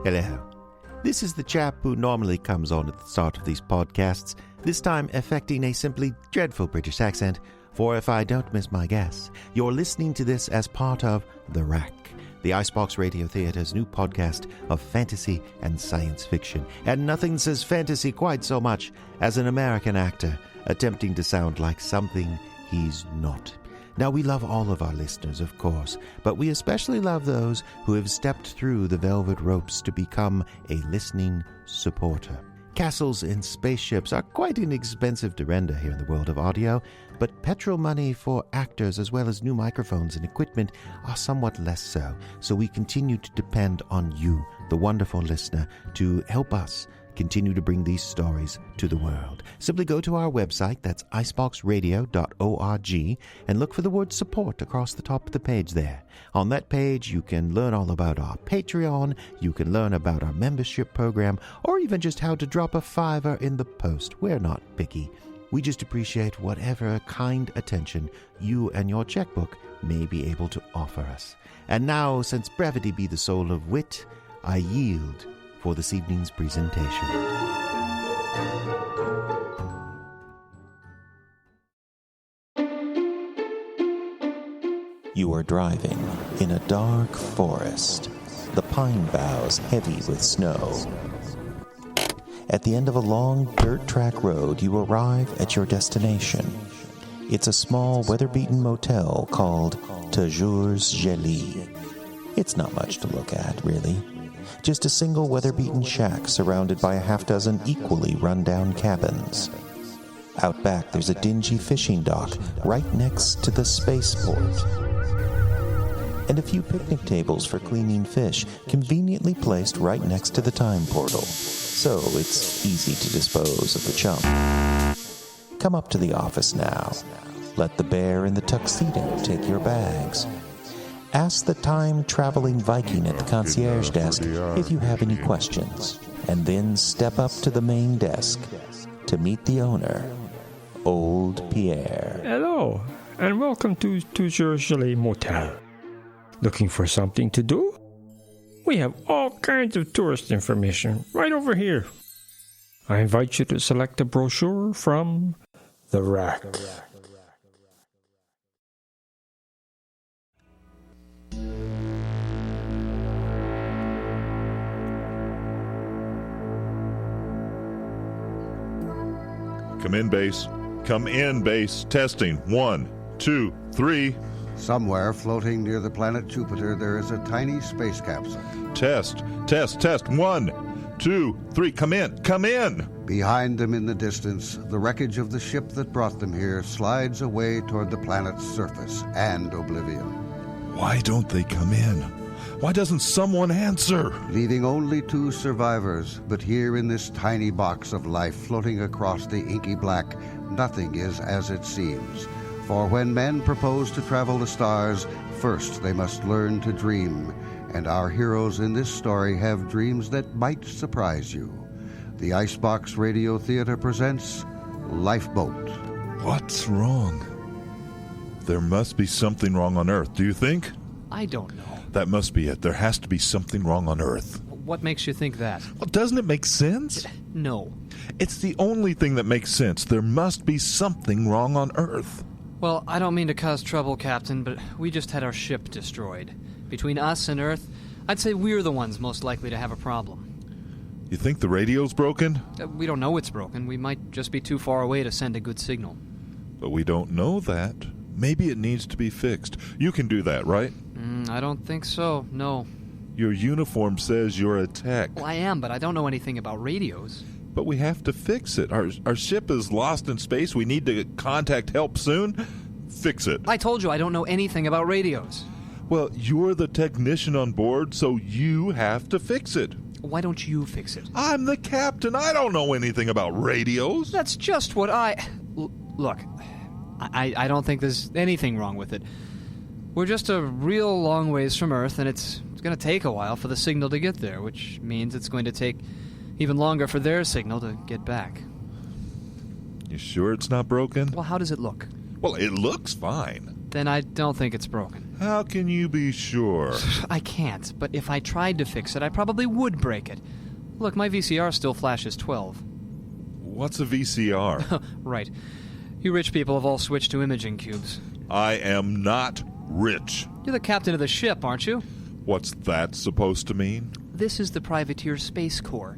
Hello. This is the chap who normally comes on at the start of these podcasts, this time affecting a simply dreadful British accent, for if I don't miss my guess, you're listening to this as part of The Rack, the Icebox Radio Theatre's new podcast of fantasy and science fiction. And nothing says fantasy quite so much as an American actor attempting to sound like something he's not. Now, we love all of our listeners, of course, but we especially love those who have stepped through the velvet ropes to become a listening supporter. Castles and spaceships are quite inexpensive to render here in the world of audio, but petrol money for actors as well as new microphones and equipment are somewhat less so. So we continue to depend on you, the wonderful listener, to help us continue to bring these stories to the world. Simply go to our website, that's iceboxradio.org, and look for the word support across the top of the page there. On that page, you can learn all about our Patreon, you can learn about our membership program, or even just how to drop a $5 in the post. We're not picky. We just appreciate whatever kind attention you and your checkbook may be able to offer us. And now, since brevity be the soul of wit, I yield for this evening's presentation. You are driving in a dark forest, the pine boughs heavy with snow. At the end of a long dirt track road, you arrive at your destination. It's a small, weather-beaten motel called Toujours Gelée. It's not much to look at, really. Just a single weather-beaten shack surrounded by a half-dozen equally run-down cabins. Out back, there's a dingy fishing dock right next to the spaceport. And a few picnic tables for cleaning fish conveniently placed right next to the time portal. So it's easy to dispose of the chum. Come up to the office now. Let the bear in the tuxedo take your bags. Ask the time-traveling Viking at the concierge desk if you have any questions, and then step up to the main desk to meet the owner, Old Pierre. Hello, and welcome to Toujours Gelée Motel. Looking for something to do? We have all kinds of tourist information right over here. I invite you to select a brochure from The Rack. Come in, base. Come in, base. Testing. 1, 2, 3. Somewhere floating near the planet Jupiter, there is a tiny space capsule. Test. 1, 2, 3. Come in. Come in. Behind them in the distance, the wreckage of the ship that brought them here slides away toward the planet's surface and oblivion. Why don't they come in? Why doesn't someone answer? Leaving only 2 survivors, but here in this tiny box of life floating across the inky black, nothing is as it seems. For when men propose to travel the stars, first they must learn to dream. And our heroes in this story have dreams that might surprise you. The Icebox Radio Theater presents Lifeboat. What's wrong? There must be something wrong on Earth, do you think? I don't know. That must be it. There has to be something wrong on Earth. What makes you think that? Well, doesn't it make sense? No. It's the only thing that makes sense. There must be something wrong on Earth. Well, I don't mean to cause trouble, Captain, but we just had our ship destroyed. Between us and Earth, I'd say we're the ones most likely to have a problem. You think the radio's broken? We don't know it's broken. We might just be too far away to send a good signal. But we don't know that. Maybe it needs to be fixed. You can do that, right? I don't think so, no. Your uniform says you're a tech. Well, I am, but I don't know anything about radios. But we have to fix it. Our ship is lost in space. We need to contact help soon. Fix it. I told you I don't know anything about radios. Well, you're the technician on board, so you have to fix it. Why don't you fix it? I'm the captain. I don't know anything about radios. That's just what Look, I don't think there's anything wrong with it. We're just a real long ways from Earth, and it's going to take a while for the signal to get there, which means it's going to take even longer for their signal to get back. You sure it's not broken? Well, how does it look? Well, it looks fine. then I don't think it's broken. How can you be sure? I can't, but if I tried to fix it, I probably would break it. Look, my VCR still flashes 12. What's a VCR? Right. You rich people have all switched to imaging cubes. I am not rich. You're the captain of the ship, aren't you? What's that supposed to mean? This is the Privateer Space Corps.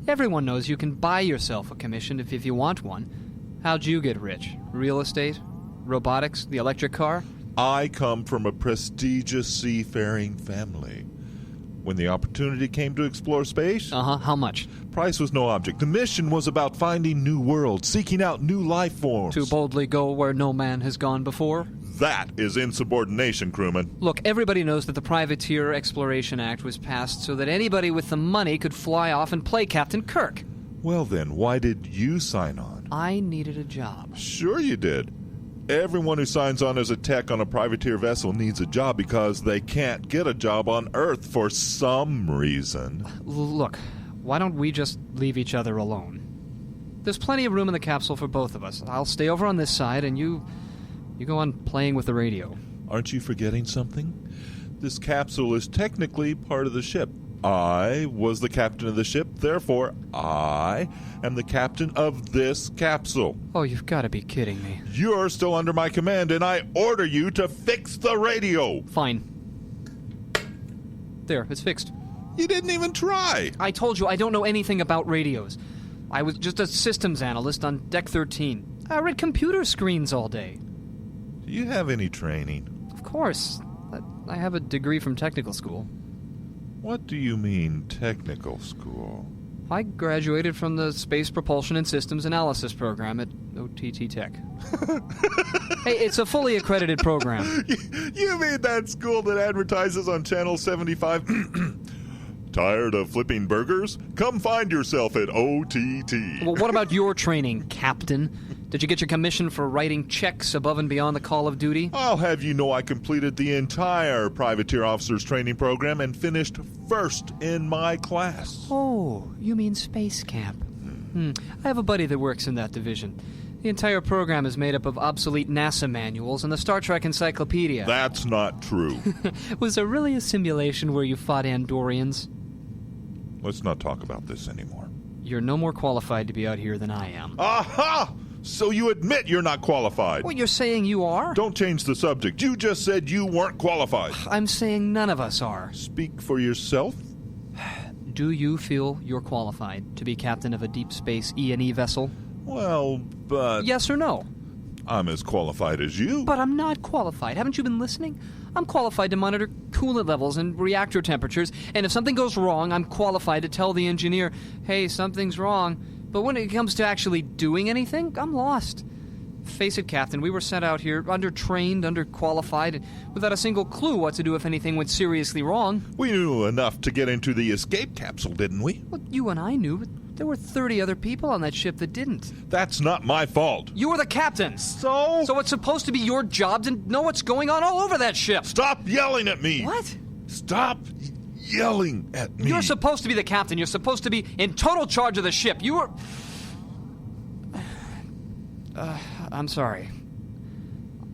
Everyone knows you can buy yourself a commission if you want one. How'd you get rich? Real estate? Robotics? The electric car? I come from a prestigious seafaring family. When the opportunity came to explore space, How much? price was no object. The mission was about finding new worlds, seeking out new life forms. To boldly go where no man has gone before? That is insubordination, crewman. Look, everybody knows that the Privateer Exploration Act was passed so that anybody with the money could fly off and play Captain Kirk. Well then, why did you sign on? I needed a job. Sure you did. Everyone who signs on as a tech on a privateer vessel needs a job because they can't get a job on Earth for some reason. Look, why don't we just leave each other alone? There's plenty of room in the capsule for both of us. I'll stay over on this side, and you go on playing with the radio. Aren't you forgetting something? This capsule is technically part of the ship. I was the captain of the ship, therefore I am the captain of this capsule. Oh, you've got to be kidding me. You're still under my command, and I order you to fix the radio. Fine. There, it's fixed. You didn't even try. I told you I don't know anything about radios. I was just a systems analyst on Deck 13. I read computer screens all day. Do you have any training? Of course. I have a degree from technical school. What do you mean, technical school? I graduated from the Space Propulsion and Systems Analysis program at OTT Tech. Hey, it's a fully accredited program. You mean that school that advertises on Channel 75? Tired of flipping burgers? Come find yourself at OTT. Well, what about your training, Captain? Did you get your commission for writing checks above and beyond the call of duty? I'll have you know I completed the entire Privateer Officers Training Program and finished first in my class. Oh, you mean Space Camp. I have a buddy that works in that division. The entire program is made up of obsolete NASA manuals and the Star Trek Encyclopedia. That's not true. Was there really a simulation where you fought Andorians? Let's not talk about this anymore. You're no more qualified to be out here than I am. Aha! So you admit you're not qualified. What, you're saying you are? Don't change the subject. You just said you weren't qualified. I'm saying none of us are. Speak for yourself. Do you feel you're qualified to be captain of a deep space E&E vessel? Well, but... Yes or no? I'm as qualified as you. But I'm not qualified. Haven't you been listening? I'm qualified to monitor coolant levels and reactor temperatures, and if something goes wrong, I'm qualified to tell the engineer, hey, something's wrong. But when it comes to actually doing anything, I'm lost. Face it, Captain, we were sent out here undertrained, underqualified, and without a single clue what to do if anything went seriously wrong. We knew enough to get into the escape capsule, didn't we? Well, you and I knew, but there were 30 other people on that ship that didn't. That's not my fault. You were the captain. So it's supposed to be your job to know what's going on all over that ship. Stop yelling at me. What? Stop yelling at me. You're supposed to be the captain. You're supposed to be in total charge of the ship. You were... I'm sorry.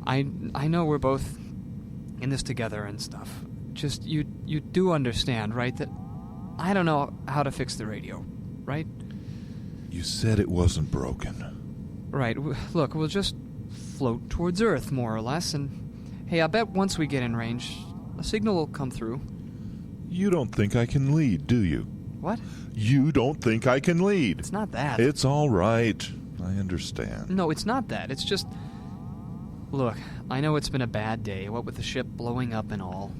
I know we're both in this together and stuff. Just, you do understand, right, that I don't know how to fix the radio, right? You said it wasn't broken. Right. Look, we'll just float towards Earth, more or less, and hey, I bet once we get in range, a signal will come through. You don't think I can lead, do you? What? You don't think I can lead. It's not that. It's all right. I understand. No, it's not that. It's just... Look, I know it's been a bad day, what with the ship blowing up and all.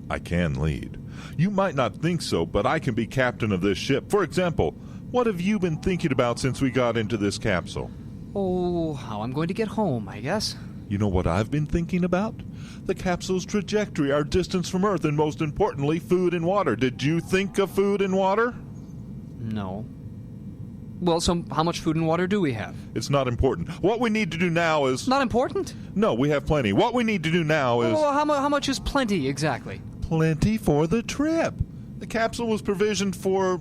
I can lead. You might not think so, but I can be captain of this ship. For example, what have you been thinking about since we got into this capsule? Oh, how I'm going to get home, I guess. You know what I've been thinking about? The capsule's trajectory, our distance from Earth, and most importantly, food and water. Did you think of food and water? No. Well, so how much food and water do we have? It's not important. What we need to do now is... Not important? No, we have plenty. What we need to do now is... Well, how much is plenty, exactly? Plenty for the trip. The capsule was provisioned for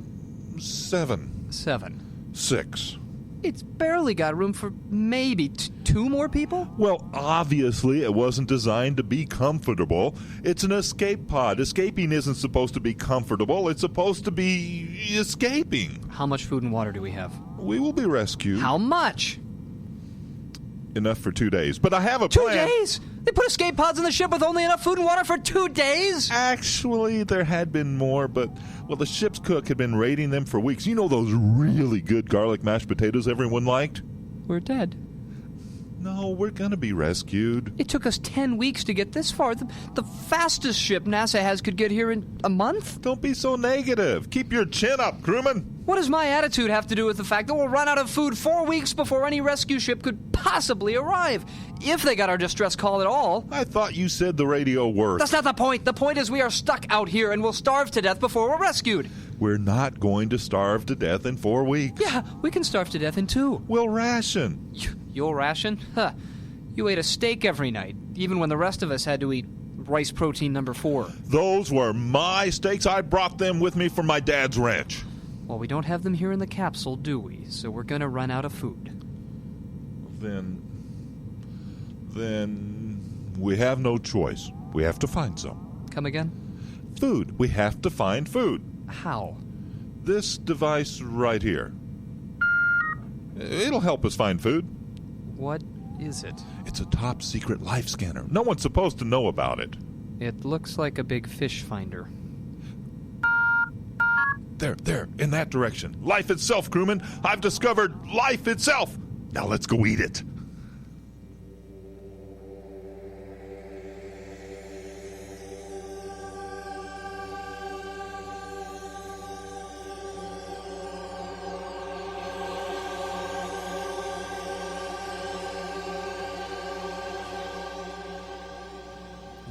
7. 7. 6. It's barely got room for maybe 2 more people? Well, obviously it wasn't designed to be comfortable. It's an escape pod. Escaping isn't supposed to be comfortable. It's supposed to be escaping. How much food and water do we have? We will be rescued. How much? Enough for 2 days. But I have a 2 plan. days? They put escape pods on the ship with only enough food and water for 2 days? Actually, there had been more, but, well, the ship's cook had been raiding them for weeks. You know those really good garlic mashed potatoes everyone liked? We're dead. No, we're gonna be rescued. It took us 10 weeks to get this far. The fastest ship NASA has could get here in a month? Don't be so negative. Keep your chin up, crewman. What does my attitude have to do with the fact that we'll run out of food 4 weeks before any rescue ship could possibly arrive? If they got our distress call at all. I thought you said the radio worked. That's not the point. The point is we are stuck out here and we'll starve to death before we're rescued. We're not going to starve to death in 4 weeks. Yeah, we can starve to death in 2. We'll ration. You'll ration? Huh. You ate a steak every night, even when the rest of us had to eat rice protein number 4. Those were my steaks. I brought them with me from my dad's ranch. Well, we don't have them here in the capsule, do we? So we're gonna run out of food. Then we have no choice. We have to find some. Come again? Food. We have to find food. How? This device right here. It'll help us find food. What is it? It's a top secret life scanner. No one's supposed to know about it. It looks like a big fish finder. There, in that direction. Life itself, crewman. I've discovered life itself. Now let's go eat it.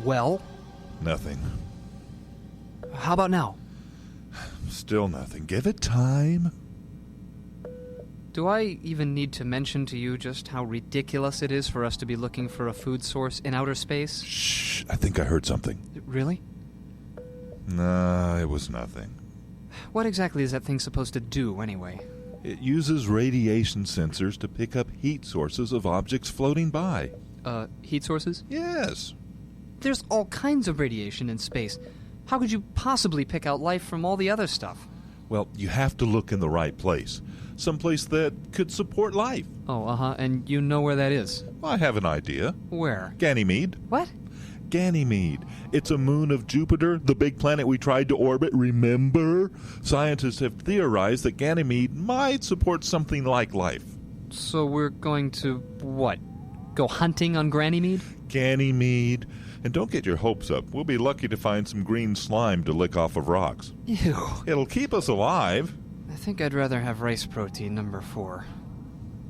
Well? Nothing. How about now? Still nothing. Give it time. Do I even need to mention to you just how ridiculous it is for us to be looking for a food source in outer space? Shh, I think I heard something. Really? Nah, it was nothing. What exactly is that thing supposed to do, anyway? It uses radiation sensors to pick up heat sources of objects floating by. Heat sources? Yes. There's all kinds of radiation in space. How could you possibly pick out life from all the other stuff? Well, you have to look in the right place. Someplace that could support life. Oh, and you know where that is? I have an idea. Where? Ganymede. What? Ganymede. It's a moon of Jupiter, the big planet we tried to orbit, remember? Scientists have theorized that Ganymede might support something like life. So we're going to, what? Go hunting on Ganymede? Ganymede. And don't get your hopes up. We'll be lucky to find some green slime to lick off of rocks. Ew. It'll keep us alive. I think I'd rather have rice protein number 4.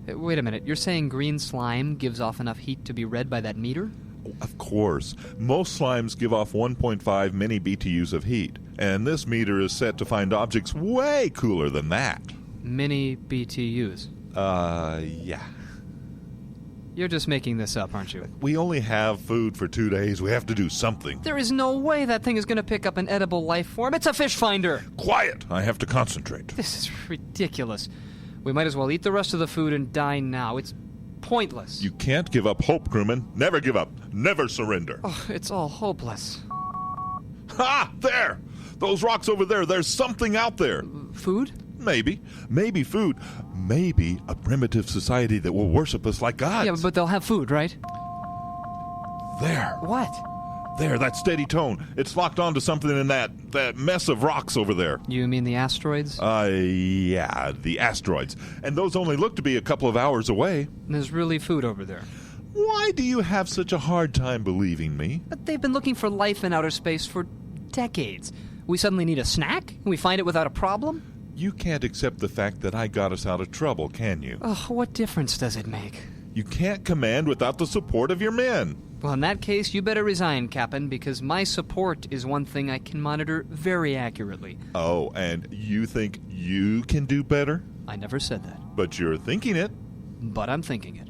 Wait a minute, you're saying green slime gives off enough heat to be read by that meter? Of course. Most slimes give off 1.5 mini BTUs of heat, and this meter is set to find objects way cooler than that. Mini BTUs? Yeah. You're just making this up, aren't you? We only have food for 2 days. We have to do something. There is no way that thing is going to pick up an edible life form. It's a fish finder! Quiet! I have to concentrate. This is ridiculous. We might as well eat the rest of the food and die now. It's pointless. You can't give up hope, crewman. Never give up. Never surrender. Oh, it's all hopeless. Ha! There! Those rocks over there. There's something out there. Food? Maybe. Maybe food. Maybe a primitive society that will worship us like gods. Yeah, but they'll have food, right? There. What? There, that steady tone. It's locked onto something in that mess of rocks over there. You mean the asteroids? Yeah, the asteroids. And those only look to be a couple of hours away. There's really food over there. Why do you have such a hard time believing me? But they've been looking for life in outer space for decades. We suddenly need a snack? And we find it without a problem? You can't accept the fact that I got us out of trouble, can you? Oh, what difference does it make? You can't command without the support of your men. Well, in that case, you better resign, Captain, because my support is one thing I can monitor very accurately. Oh, and you think you can do better? I never said that. But you're thinking it. But I'm thinking it.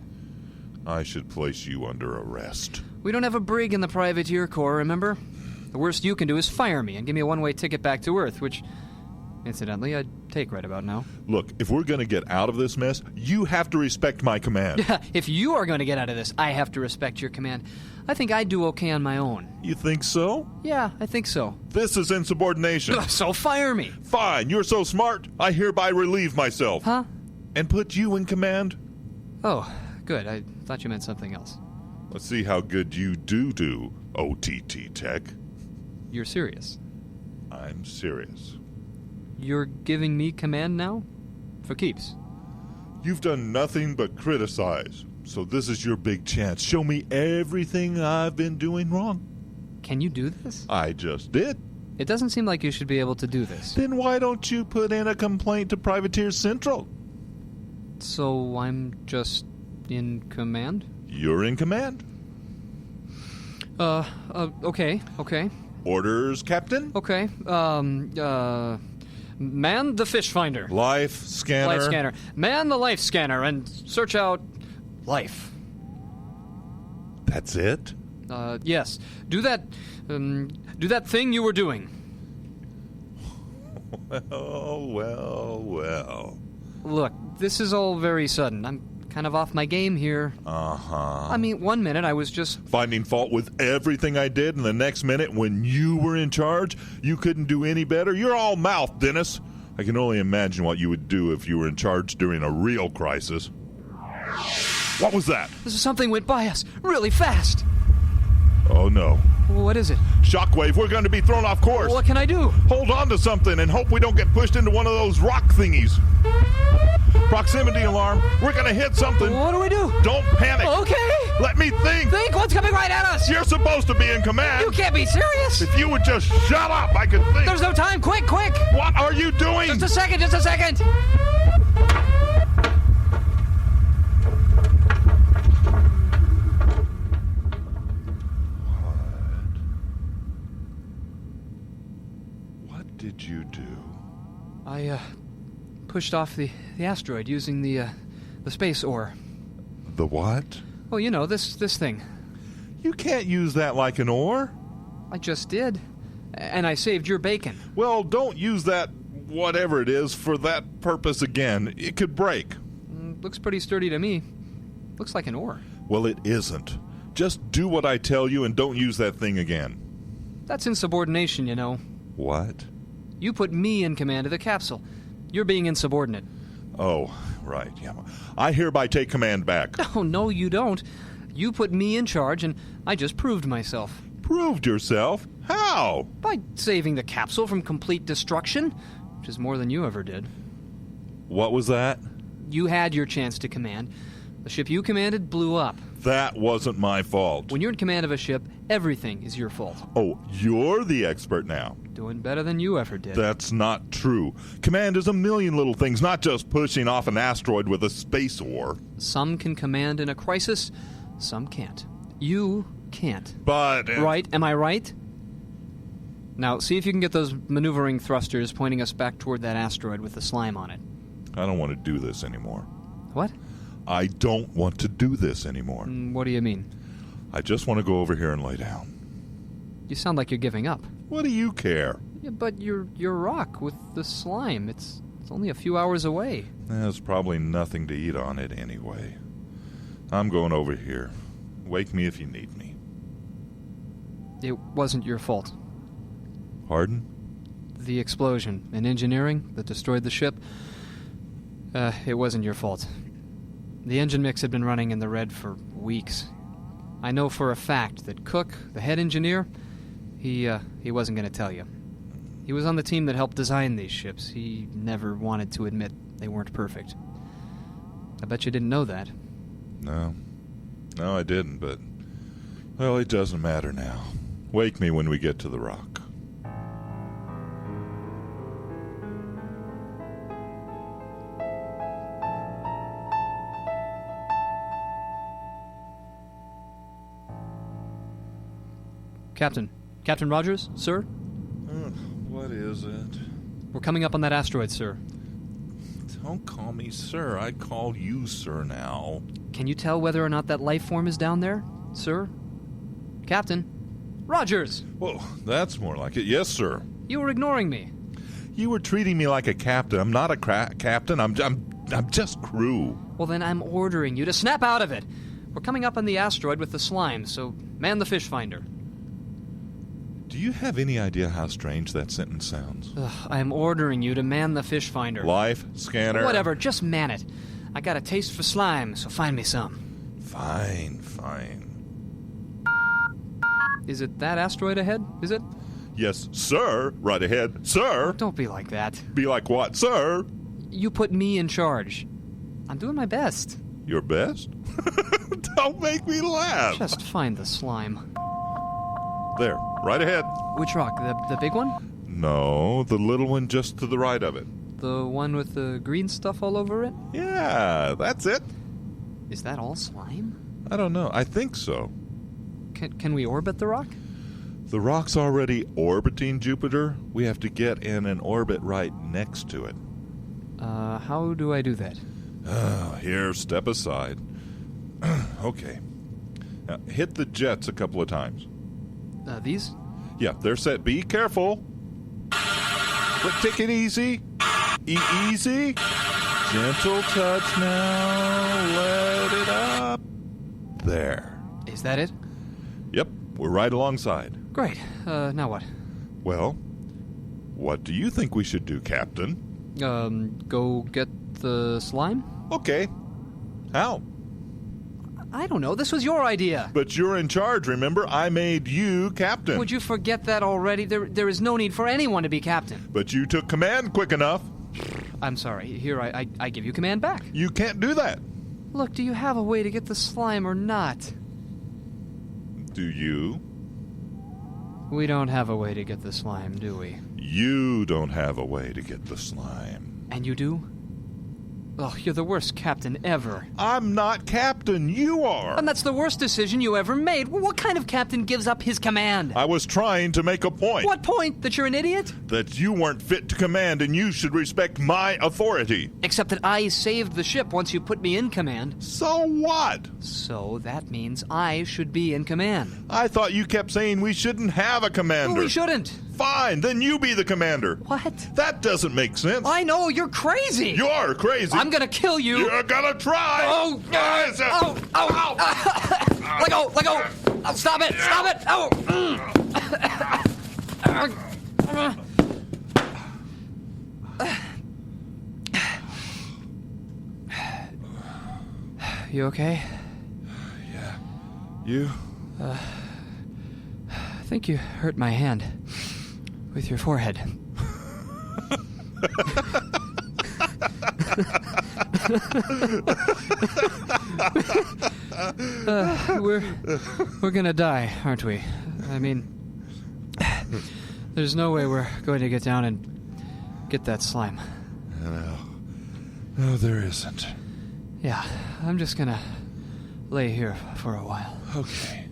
I should place you under arrest. We don't have a brig in the Privateer Corps, remember? The worst you can do is fire me and give me a one-way ticket back to Earth, which Incidentally, I'd take right about now. Look, if we're going to get out of this mess, you have to respect my command. If you are going to get out of this, I have to respect your command. I think I'd do okay on my own. You think so? Yeah, I think so. This is insubordination. So fire me. Fine, you're so smart, I hereby relieve myself. Huh? And put you in command. Oh, good. I thought you meant something else. Let's see how good you do, OTT Tech. You're serious? I'm serious. You're giving me command now? For keeps. You've done nothing but criticize, so this is your big chance. Show me everything I've been doing wrong. Can you do this? I just did. It doesn't seem like you should be able to do this. Then why don't you put in a complaint to Privateer Central? So I'm just in command? You're in command. Okay. Orders, Captain? Okay. Man the fish finder. Life scanner. Life scanner. Man the life scanner and search out life. That's it? Yes. Do that thing you were doing. Well. Look, this is all very sudden. I'm kind of off my game here. Uh-huh. I mean, 1 minute I was just... Finding fault with everything I did, and the next minute, when you were in charge, you couldn't do any better? You're all mouth, Dennis. I can only imagine what you would do if you were in charge during a real crisis. What was that? Something went by us really fast. Oh, no. What is it? Shockwave, we're going to be thrown off course. What can I do? Hold on to something and hope we don't get pushed into one of those rock thingies. Proximity alarm. We're going to hit something. What do we do? Don't panic. Okay. Let me think. Think? What's coming right at us? You're supposed to be in command. You can't be serious. If you would just shut up, I could think. There's no time. Quick. What are you doing? Just a second. What did you do? I, pushed off the asteroid using the space ore. The what? Oh, you know, this thing. You can't use that like an oar. I just did. And I saved your bacon. Well, don't use that whatever it is for that purpose again. It could break. Looks pretty sturdy to me. Looks like an oar. Well, it isn't. Just do what I tell you and don't use that thing again. That's insubordination, you know. What? You put me in command of the capsule. You're being insubordinate. Oh, right. Yeah. I hereby take command back. Oh, no, you don't. You put me in charge, and I just proved myself. Proved yourself? How? By saving the capsule from complete destruction, which is more than you ever did. What was that? You had your chance to command. The ship you commanded blew up. That wasn't my fault. When you're in command of a ship, everything is your fault. Oh, you're the expert now. Doing better than you ever did. That's not true. Command is a million little things, not just pushing off an asteroid with a space oar. Some can command in a crisis, some can't. You can't. But... Right? Am I right? Now, see if you can get those maneuvering thrusters pointing us back toward that asteroid with the slime on it. I don't want to do this anymore. What? I don't want to do this anymore. What do you mean? I just want to go over here and lay down. You sound like you're giving up. What do you care? Yeah, but your rock with the slime, it's only a few hours away. There's probably nothing to eat on it anyway. I'm going over here. Wake me if you need me. It wasn't your fault. Pardon? The explosion in engineering that destroyed the ship, it wasn't your fault. The engine mix had been running in the red for weeks. I know for a fact that Cook, the head engineer, he wasn't going to tell you. He was on the team that helped design these ships. He never wanted to admit they weren't perfect. I bet you didn't know that. No, I didn't, but... Well, it doesn't matter now. Wake me when we get to the rock. Captain Rogers, sir? What is it? We're coming up on that asteroid, sir. Don't call me sir. I call you sir now. Can you tell whether or not that life form is down there, sir? Captain? Rogers! Whoa, that's more like it. Yes, sir. You were ignoring me. You were treating me like a captain. I'm not a captain. I'm just crew. Well, then I'm ordering you to snap out of it. We're coming up on the asteroid with the slime, so man the fish finder. Do you have any idea how strange that sentence sounds? I'm ordering you to man the fish finder. Life scanner. Whatever, just man it. I got a taste for slime, so find me some. Fine. Is it that asteroid ahead? Is it? Yes, sir. Right ahead, sir. Don't be like that. Be like what, sir? You put me in charge. I'm doing my best. Your best? Don't make me laugh. Just find the slime. There, right ahead. Which rock? The big one? No, the little one just to the right of it. The one with the green stuff all over it? Yeah, that's it. Is that all slime? I don't know. I think so. Can we orbit the rock? The rock's already orbiting Jupiter. We have to get in an orbit right next to it. How do I do that? Here, step aside. Okay. Now, hit the jets a couple of times. These? Yeah, they're set. Be careful. But take it easy. Easy. Gentle touch now. Let it up. There. Is that it? Yep, we're right alongside. Great. Now what? Well, what do you think we should do, Captain? Go get the slime? Okay. How? I don't know. This was your idea. But you're in charge, remember? I made you captain. Would you forget that already? There is no need for anyone to be captain. But you took command quick enough. I'm sorry. Here, I give you command back. You can't do that. Look, do you have a way to get the slime or not? Do you? We don't have a way to get the slime, do we? You don't have a way to get the slime. And you do? Oh, you're the worst captain ever. I'm not captain. You are. And that's the worst decision you ever made. What kind of captain gives up his command? I was trying to make a point. What point? That you're an idiot? That you weren't fit to command and you should respect my authority. Except that I saved the ship once you put me in command. So what? So that means I should be in command. I thought you kept saying we shouldn't have a commander. Well, we shouldn't. Fine, then you be the commander. What? That doesn't make sense. I know, you're crazy. You're crazy. I'm gonna kill you. You're gonna try. Oh, Yes. Let go, let go. Oh, stop it, stop it. Oh. You okay? Yeah. You? I think you hurt my hand with your forehead. We're gonna die, aren't we? I mean, there's no way we're going to get down and get that slime. No, there isn't. Yeah, I'm just gonna lay here for a while. Okay.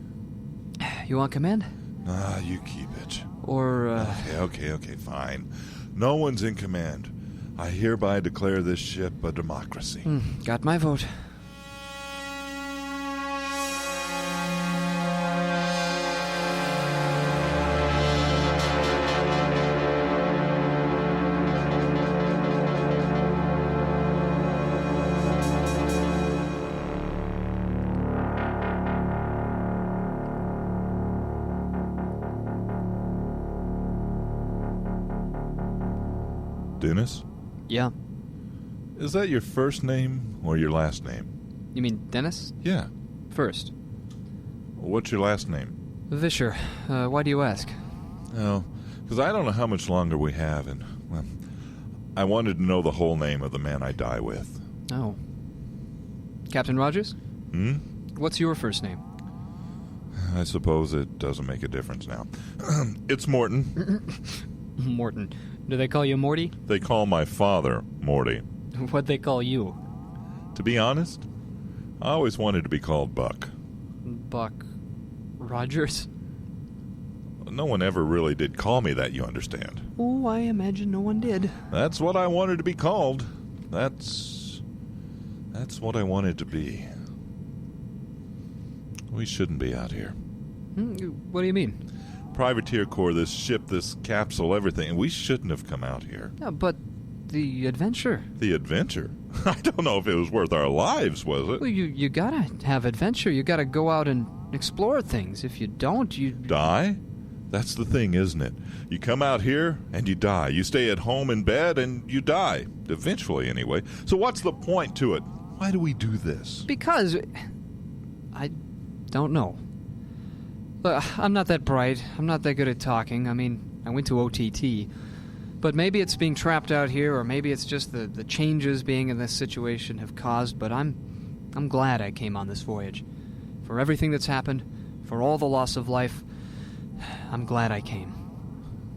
You want command? Nah, you keep it. Or, Okay, fine. No one's in command. I hereby declare this ship a democracy. Got my vote. Dennis? Yeah. Is that your first name or your last name? You mean Dennis? Yeah. First. What's your last name? Vischer. Why do you ask? Oh, because I don't know how much longer we have, and, well, I wanted to know the whole name of the man I die with. Oh. Captain Rogers? Hmm? What's your first name? I suppose it doesn't make a difference now. It's Morton. Morton. Do they call you Morty? They call my father Morty. What'd they call you? To be honest, I always wanted to be called Buck. Buck Rogers? No one ever really did call me that, you understand. Oh, I imagine no one did. That's what I wanted to be called. That's what I wanted to be. We shouldn't be out here. What do you mean? privateer corps, this ship, this capsule, everything. And we shouldn't have come out here. Yeah, but the adventure. The adventure? I don't know if it was worth our lives, was it? Well, you gotta have adventure. You gotta go out and explore things. If you don't, you... Die? That's the thing, isn't it? You come out here and you die. You stay at home in bed and you die. Eventually, anyway. So what's the point to it? Why do we do this? Because... I don't know. Look, I'm not that bright. I'm not that good at talking. I mean, I went to OTT. But maybe it's being trapped out here, or maybe it's just the changes being in this situation have caused, but I'm glad I came on this voyage. For everything that's happened, for all the loss of life, I'm glad I came.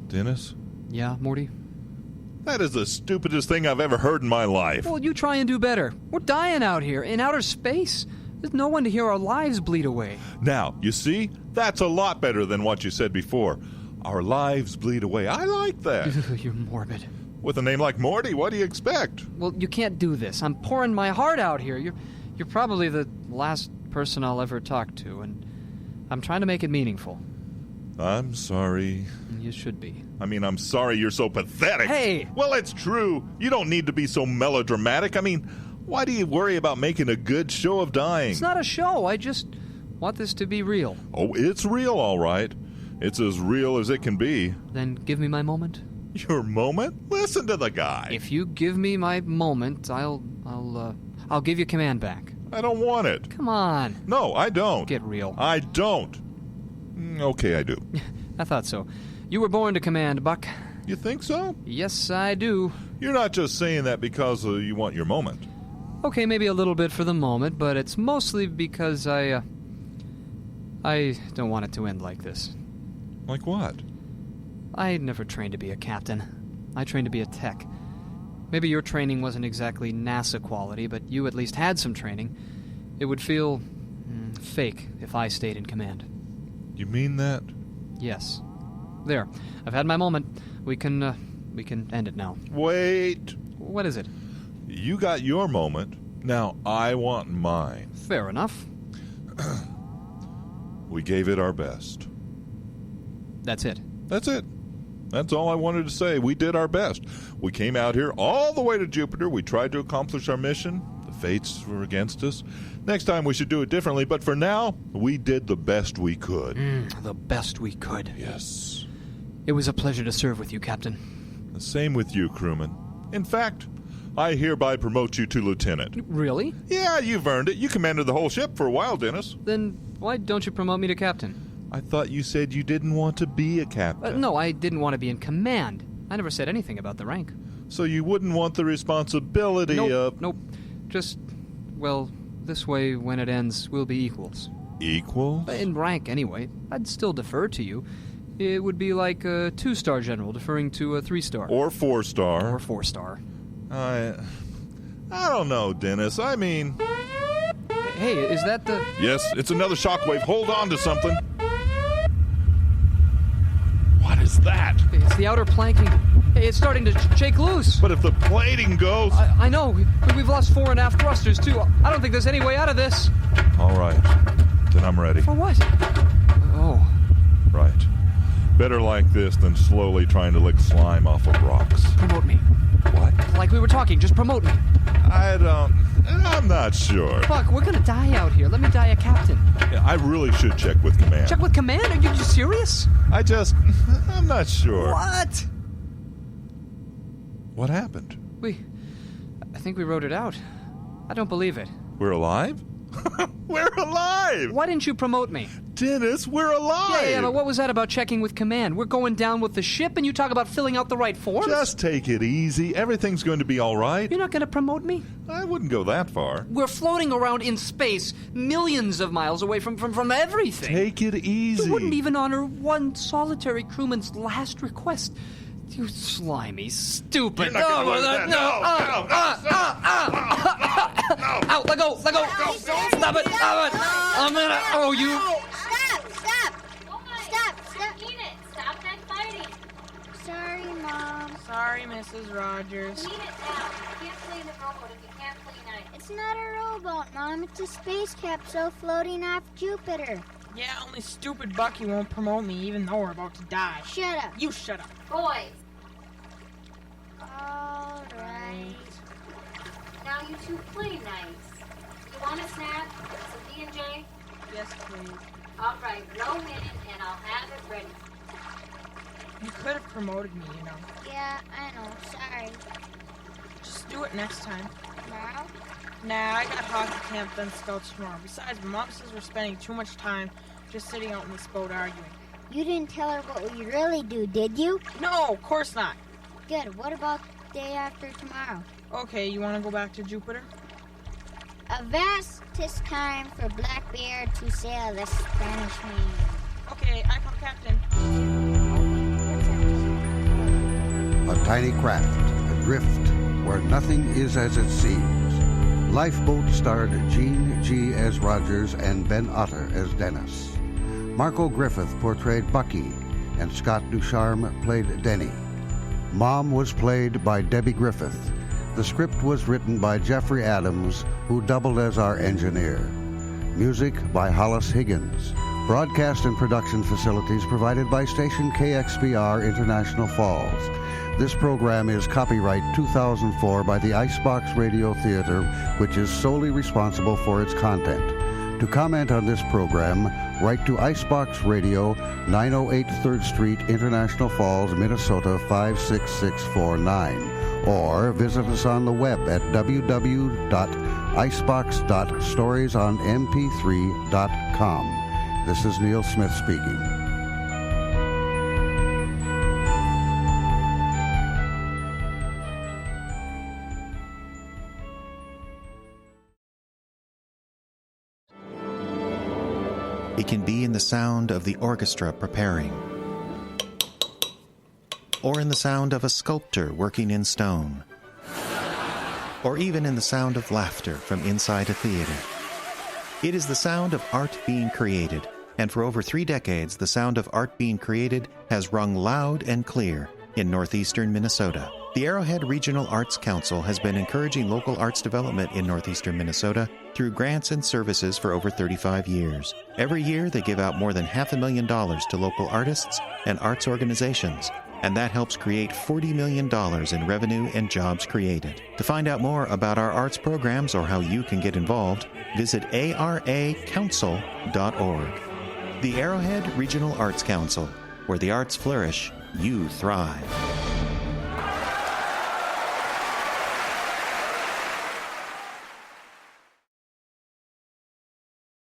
Dennis? Yeah, Morty? That is the stupidest thing I've ever heard in my life. Well, you try and do better. We're dying out here, in outer space. There's no one to hear our lives bleed away. Now, you see? That's a lot better than what you said before. Our lives bleed away. I like that. You're morbid. With a name like Morty, what do you expect? Well, you can't do this. I'm pouring my heart out here. You're probably the last person I'll ever talk to, and I'm trying to make it meaningful. I'm sorry. You should be. I mean, I'm sorry you're so pathetic. Hey! Well, it's true. You don't need to be so melodramatic. I mean, why do you worry about making a good show of dying? It's not a show. I just want this to be real. Oh, it's real, all right. It's as real as it can be. Then give me my moment. Your moment? Listen to the guy. If you give me my moment, I'll give you command back. I don't want it. Come on. No, I don't. Get real. I don't. Okay, I do. I thought so. You were born to command, Buck. You think so? Yes, I do. You're not just saying that because you want your moment. Okay, maybe a little bit for the moment, but it's mostly because I don't want it to end like this. Like what? I never trained to be a captain. I trained to be a tech. Maybe your training wasn't exactly NASA quality, but you at least had some training. It would feel fake if I stayed in command. You mean that? Yes. There. I've had my moment. We can end it now. Wait. What is it? You got your moment. Now I want mine. Fair enough. We gave it our best. That's it. That's it. That's all I wanted to say. We did our best. We came out here all the way to Jupiter. We tried to accomplish our mission. The fates were against us. Next time we should do it differently, but for now, we did the best we could. The best we could. Yes. It was a pleasure to serve with you, Captain. The same with you, crewman. In fact, I hereby promote you to lieutenant. Really? Yeah, you've earned it. You commanded the whole ship for a while, Dennis. Then why don't you promote me to captain? I thought you said you didn't want to be a captain. No, I didn't want to be in command. I never said anything about the rank. So you wouldn't want the responsibility of... Nope. Just, well, this way when it ends, we'll be equals. Equals? In rank, anyway. I'd still defer to you. It would be like a 2-star general deferring to a 3-star. Or 4-star. Or 4-star. I don't know, Dennis. I mean... Hey, is that the... Yes, it's another shockwave. Hold on to something. What is that? It's the outer planking. Hey, it's starting to shake loose. But if the plating goes... I know. We've lost fore and aft thrusters, too. I don't think there's any way out of this. All right. Then I'm ready. For what? Oh. Right. Better like this than slowly trying to lick slime off of rocks. Promote me. What? Like we were talking, just promote me. I'm not sure. Fuck, we're gonna die out here. Let me die a captain. Yeah, I really should check with command. Check with command? Are you serious? I'm not sure. What? What happened? I think we wrote it out. I don't believe it. We're alive? We're alive! Why didn't you promote me? Dennis, we're alive! Yeah, but what was that about checking with command? We're going down with the ship and you talk about filling out the right forms? Just take it easy. Everything's going to be all right. You're not going to promote me? I wouldn't go that far. We're floating around in space, millions of miles away from everything. Take it easy. You wouldn't even honor one solitary crewman's last request. You slimy, stupid... You're not gonna let that. No. Ow, let go! Stop it! I'm gonna... Oh, you... Stop! Enid, stop that fighting! Sorry, Mom. Sorry, Mrs. Rogers. Clean it now. You can't clean the robot if you can't clean it. It's not a rowboat, Mom. It's a space capsule floating off Jupiter. Yeah, only stupid Bucky won't promote me even though we're about to die. Shut up. You shut up. Boys. All right. Now you two play nice. You want a snack? Some D&J? Yes, please. All right, row in and I'll have it ready. You could have promoted me, you know. Yeah, I know. Sorry. Just do it next time. Tomorrow? Nah, I got hockey camp then scouts tomorrow. Besides, my mom says we're spending too much time just sitting out in this boat arguing. You didn't tell her what we really do, did you? No, of course not. Good. What about the day after tomorrow? Okay, you want to go back to Jupiter? A vast time for Blackbeard to sail the Spanish Main. Okay, I call Captain. A tiny craft, adrift, where nothing is as it seems. Lifeboat starred Gene G. as Rogers and Ben Otter as Dennis. Marco Griffith portrayed Bucky, and Scott Ducharme played Denny. Mom was played by Debbie Griffith. The script was written by Jeffrey Adams, who doubled as our engineer. Music by Hollis Higgins. Broadcast and production facilities provided by station KXBR International Falls. This program is copyright 2004 by the Icebox Radio Theater, which is solely responsible for its content. To comment on this program, write to Icebox Radio, 908 3rd Street, International Falls, Minnesota 56649, or visit us on the web at www.icebox.storiesonmp3.com. This is Neil Smith speaking. It can be in the sound of the orchestra preparing, or in the sound of a sculptor working in stone, or even in the sound of laughter from inside a theater. It is the sound of art being created, and for over 3 decades, the sound of art being created has rung loud and clear in northeastern Minnesota. The Arrowhead Regional Arts Council has been encouraging local arts development in northeastern Minnesota through grants and services for over 35 years. Every year, they give out more than $500,000 to local artists and arts organizations, and that helps create $40 million in revenue and jobs created. To find out more about our arts programs or how you can get involved, visit aracouncil.org. The Arrowhead Regional Arts Council, where the arts flourish, you thrive.